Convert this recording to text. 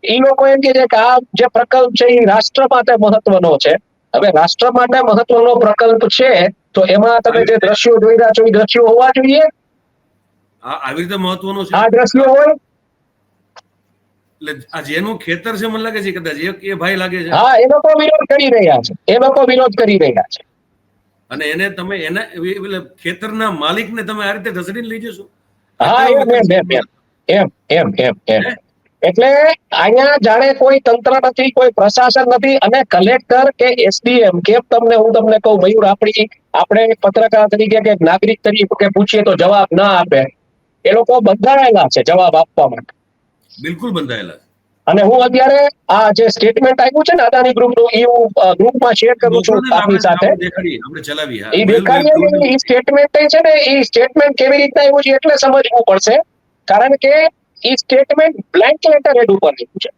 એ લોકો એમ કે છે કે આ જે પ્રકલ્પ છે એ રાષ્ટ્ર માટે મહત્વનો છે. હવે રાષ્ટ્ર માટે મહત્વનો પ્રકલ્પ છે તો એમાં તમે જે દ્રશ્યો જોઈ રહ્યા છો એ દ્રશ્યો હોવા જોઈએ. આવી રીતે મહત્વનું છે આ દ્રશ્યો હોય. એટલે આ જેનું ખેતર છે મને લાગે છે કદાચ એ ભાઈ લાગે છે. હા, એ લોકો વિરોધ કરી રહ્યા છે. એ લોકો વિરોધ કરી રહ્યા છે. અને એને તમે એના ખેતરના માલિકને તમે આ રીતે ઘસડીને લઈ જશો. હા, એમ. એટલે અહીંયા જાણે કોઈ તંત્ર નથી, કોઈ પ્રશાસન નથી, અને કલેક્ટર કે એસડીએમ કેમ હું તમને કહું મયુર, આપણે પત્રકાર તરીકે કે નાગરિક તરીકે પૂછીએ તો જવાબ ના આપે. એ લોકો બંધાયેલા છે જવાબ આપવા માટે. બિલકુલ બંધાયેલા છે. અને હું અત્યારે આ જે સ્ટેટમેન્ટ આપ્યું છે ને અદાની ગ્રુપનું, એ હું ગ્રુપમાં શેર કરું છું આપની સાથે. આપણે ચલાવીએ એ દેખાડીએ એ સ્ટેટમેન્ટ છે ને, એ સ્ટેટમેન્ટ કેવી રીતના આવ્યું છે એટલે સમજવું પડશે. કારણ કે એ સ્ટેટમેન્ટ બ્લેન્ક લેટર હેડ ઉપર લીધું છે.